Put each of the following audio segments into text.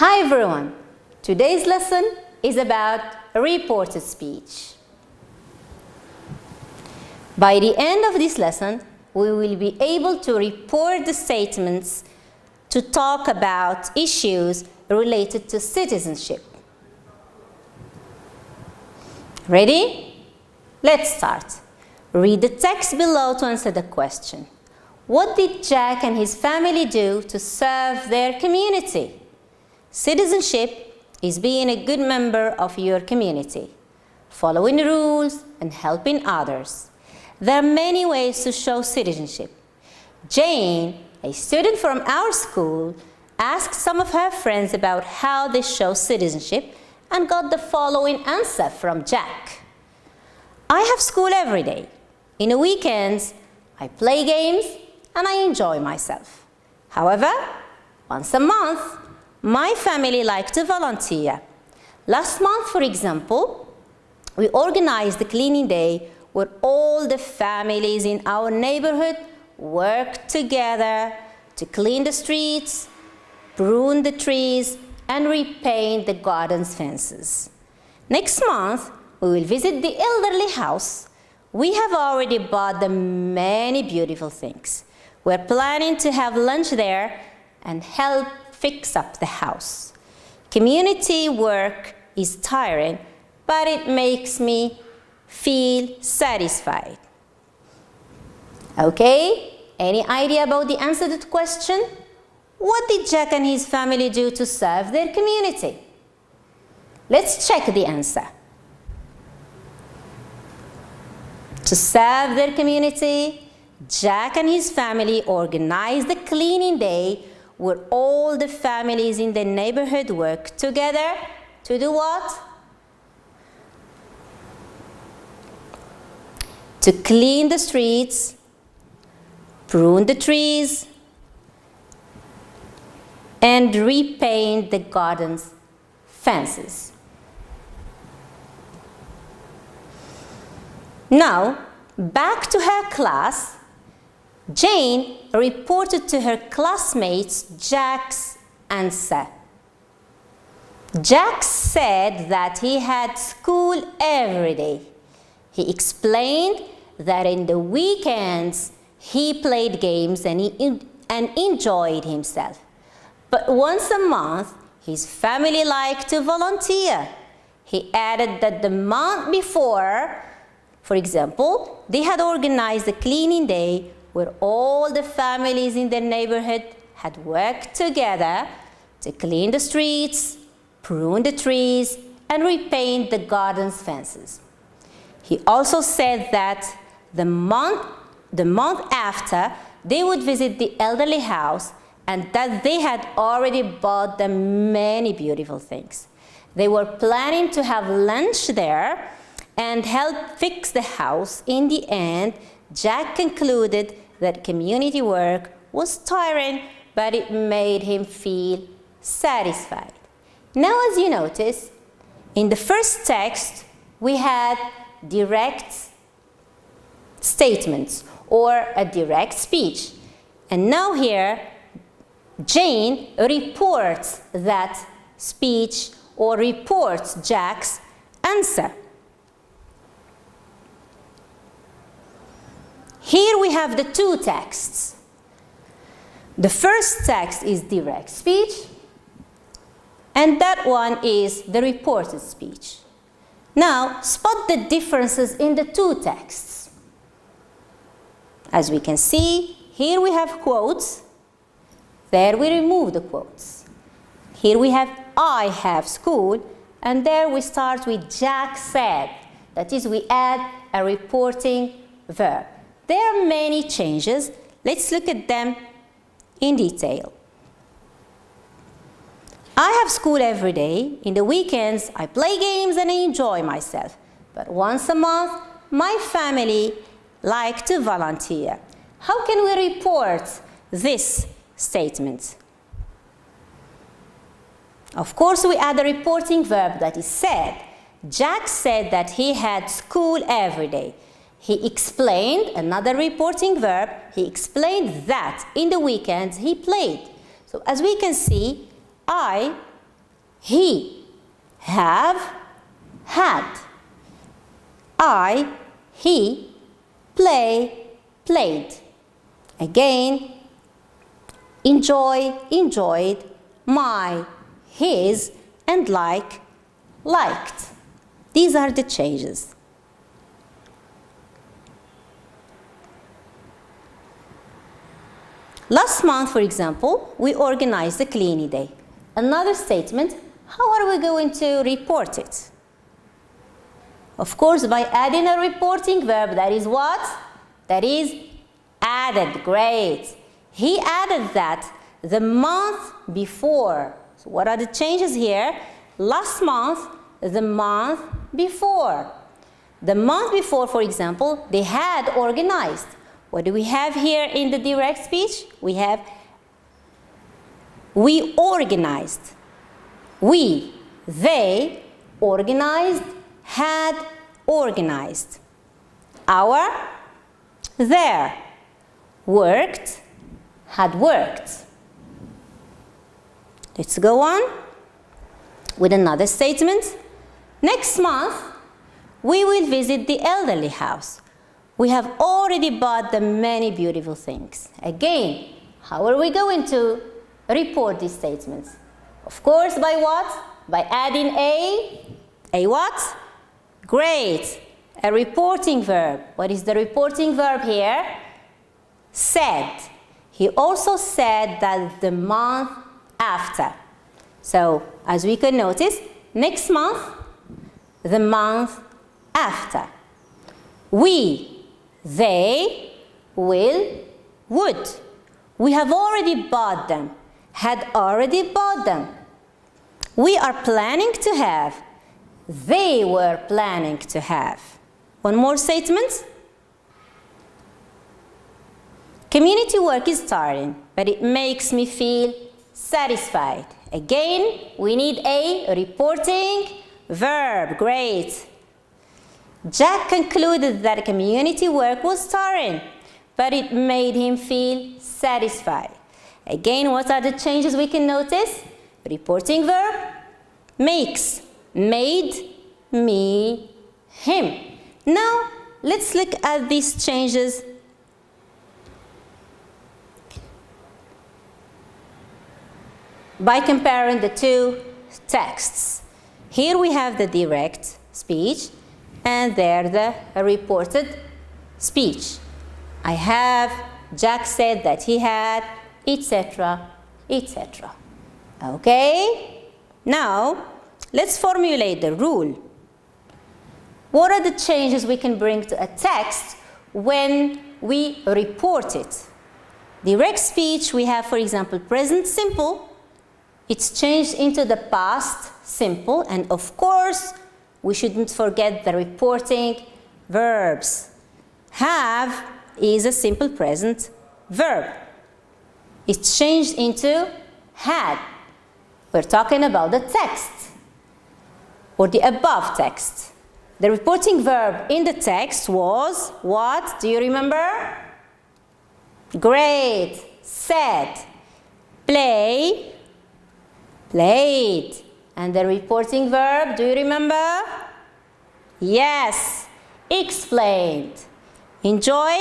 Hi everyone! Today's lesson is about reported speech. By the end of this lesson, we will be able to report the statements to talk about issues related to citizenship. Ready? Let's start. Read the text below to answer the question. What did Jack and his family do to serve their community? Citizenship is being a good member of your community, following rules and helping others. There are many ways to show citizenship. Jane, a student from our school, asked some of her friends about how they show citizenship and got the following answer from Jack. I have school every day. In the weekends, I play games and I enjoy myself. However, once a month, my family likes to volunteer. Last month, for example, we organized a cleaning day where all the families in our neighborhood worked together to clean the streets, prune the trees, and repaint the garden's fences. Next month, we will visit the elderly house. We have already bought them many beautiful things. We're planning to have lunch there and help fix up the house. Community work is tiring, but it makes me feel satisfied. Okay, any idea about the answer to the question? What did Jack and his family do to serve their community? Let's check the answer. To serve their community, Jack and his family organized a cleaning day where all the families in the neighborhood work together to do what? To clean the streets, prune the trees, and repaint the garden's fences. Now, back to her class, Jane reported to her classmates Jack's answer. Jack said that he had school every day. He explained that in the weekends he played games and enjoyed himself. But once a month, his family liked to volunteer. He added that the month before, for example, they had organized a cleaning day where all the families in their neighborhood had worked together to clean the streets, prune the trees, and repaint the garden's fences. He also said that the month after, they would visit the elderly house and that they had already bought them many beautiful things. They were planning to have lunch there and help fix the house. In the end, Jack concluded that community work was tiring, but it made him feel satisfied. Now, as you notice, in the first text, we had direct statements or a direct speech. And now here, Jane reports that speech or reports Jack's answer. Here we have the two texts. The first text is direct speech, and that one is the reported speech. Now, spot the differences in the two texts. As we can see, here we have quotes. There we remove the quotes. Here we have I have school, and there we start with Jack said. That is, we add a reporting verb. There are many changes. Let's look at them in detail. I have school every day. In the weekends, I play games and I enjoy myself. But once a month, my family likes to volunteer. How can we report this statement? Of course, we add a reporting verb that is said. Jack said that he had school every day. He explained, another reporting verb, he explained that in the weekends he played. So as we can see, I He, have, had. I, he, play, played. Again, enjoy, enjoyed, my, his, and like, liked. These are the changes. Last month, for example, we organized a cleaning day. Another statement, how are we going to report it? Of course, by adding a reporting verb. That is what? That is added. Great. He added that the month before. So what are the changes here? Last month, the month before. The month before, for example, they had organized. What do we have here in the direct speech? We have we organized. We, they, organized, had organized. Our, their, worked, had worked. Let's go on with another statement. Next month, we will visit the elderly house. We have already bought them many beautiful things. Again, how are we going to report these statements? Of course, by what? By adding a what? Great. A reporting verb. What is the reporting verb here? Said. He also said that the month after. So, as we can notice, next month, the month after. We, they, will, would. We have already bought them. Had already bought them. We are planning to have. They were planning to have. One more statement. Community work is tiring, but it makes me feel satisfied. Again, we need a reporting verb. Great. Jack concluded that community work was tiring, but it made him feel satisfied. Again, what are the changes we can notice? Reporting verb, makes, made, me, him. Now, let's look at these changes by comparing the two texts. Here we have the direct speech and there the reported speech. I have, Jack said that he had, etc., etc. Okay? Now, let's formulate the rule. What are the changes we can bring to a text when we report it? Direct speech, we have, for example, present simple. It's changed into the past simple, and of course, we shouldn't forget the reporting verbs. Have is a simple present verb. It's changed into had. We're talking about the text or the above text. The reporting verb in the text was what? Do you remember? Great. Said. Play. Played. And the reporting verb, do you remember? Yes. Explained. Enjoy.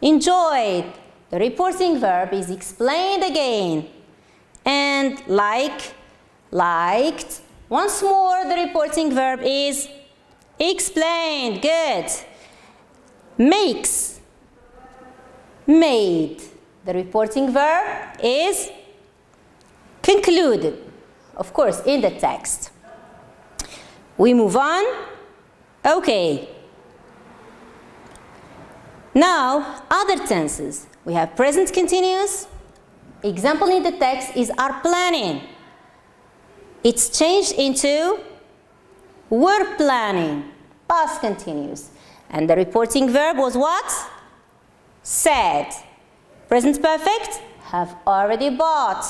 Enjoyed. The reporting verb is explained again. And like, liked. Once more, the reporting verb is explained. Good. Makes. Made. The reporting verb is concluded. Of course, in the text. We move on. Okay. Now, other tenses. We have present continuous. Example in the text is are planning. It's changed into were planning. Past continuous. And the reporting verb was what? Said. Present perfect. Have already bought.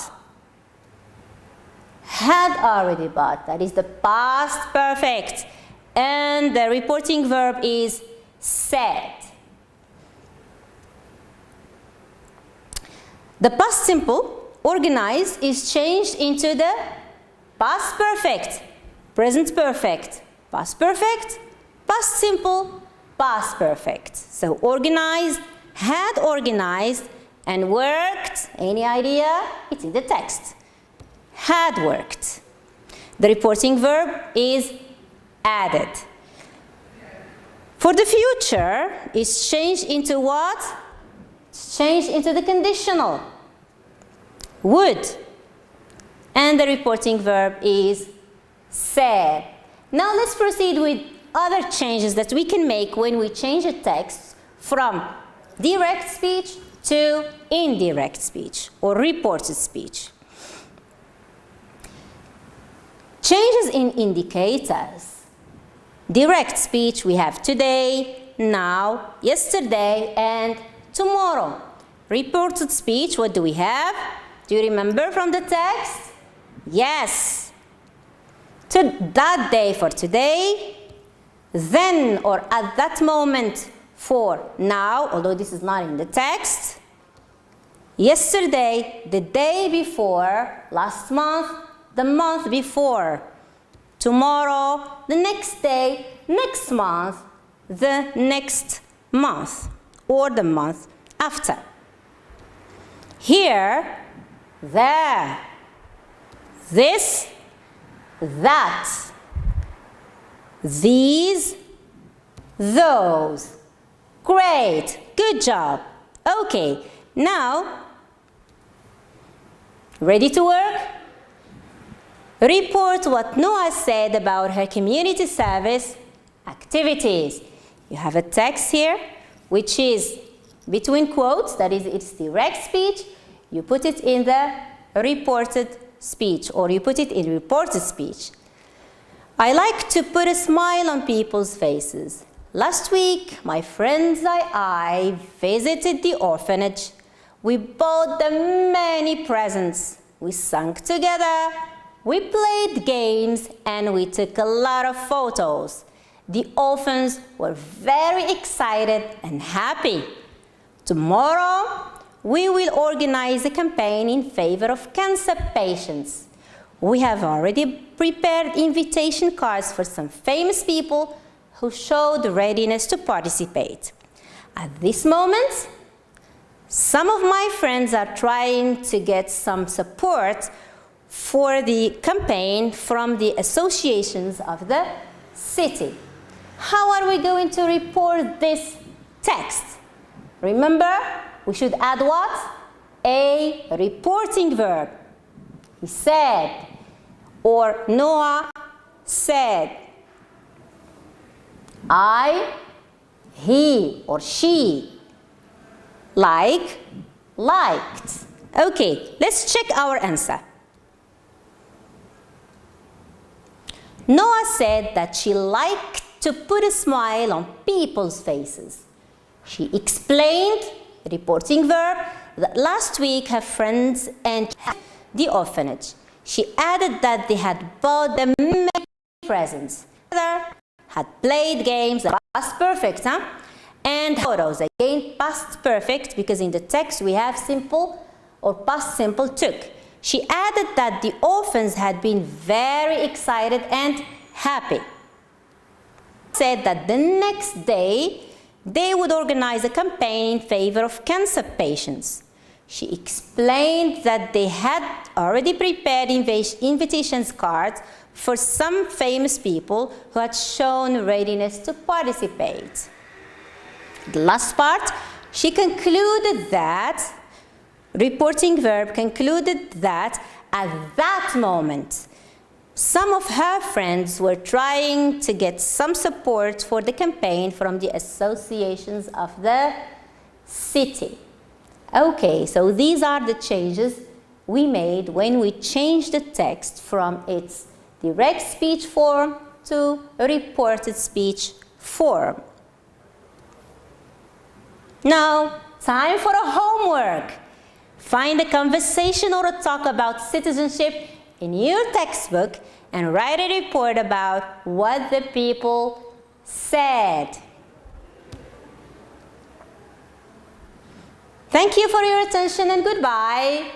Had already bought. That is the past perfect. And the reporting verb is said. The past simple, organized, is changed into the past perfect, present perfect, past perfect, past simple, past perfect. So organized, had organized, and worked. Any idea? It's in the text. Had worked. The reporting verb is added. For the future, it's changed into what? It's changed into the conditional. Would. And the reporting verb is said. Now let's proceed with other changes that we can make when we change a text from direct speech to indirect speech or reported speech. Changes in indicators. Direct speech we have today, now, yesterday, and tomorrow. Reported speech, what do we have? Do you remember from the text? Yes. To that day for today, then or at that moment for now, although this is not in the text. Yesterday, the day before, last month, the month before. Tomorrow, the next day, next month, the next month, or the month after. Here, there, this, that, these, those. Great, good job. Okay, now, ready to work? Report what Noah said about her community service activities. You have a text here, which is between quotes, that is, it's direct speech. You put it in the reported speech, or you put it in reported speech. I like to put a smile on people's faces. Last week, my friends and I visited the orphanage. We bought them many presents. We sang together. We played games and we took a lot of photos. The orphans were very excited and happy. Tomorrow, we will organize a campaign in favor of cancer patients. We have already prepared invitation cards for some famous people who showed readiness to participate. At this moment, some of my friends are trying to get some support for the campaign from the associations of the city. How are we going to report this text? Remember, we should add what? A reporting verb. He said, or Noah said. I, he, or she. Like, liked. Okay, let's check our answer. Noah said that she liked to put a smile on people's faces. She explained, reporting verb, that last week her friends entered the orphanage. She added that they had bought them many presents. Had played games, past perfect, and photos. Again, past perfect, because in the text we have simple or past simple took. She added that the orphans had been very excited and happy. Said that the next day they would organize a campaign in favor of cancer patients. She explained that they had already prepared invitation cards for some famous people who had shown readiness to participate. The last part, she concluded that, reporting verb concluded that at that moment, some of her friends were trying to get some support for the campaign from the associations of the city. Okay, so these are the changes we made when we changed the text from its direct speech form to a reported speech form. Now, time for a homework. Find a conversation or a talk about citizenship in your textbook and write a report about what the people said. Thank you for your attention and goodbye.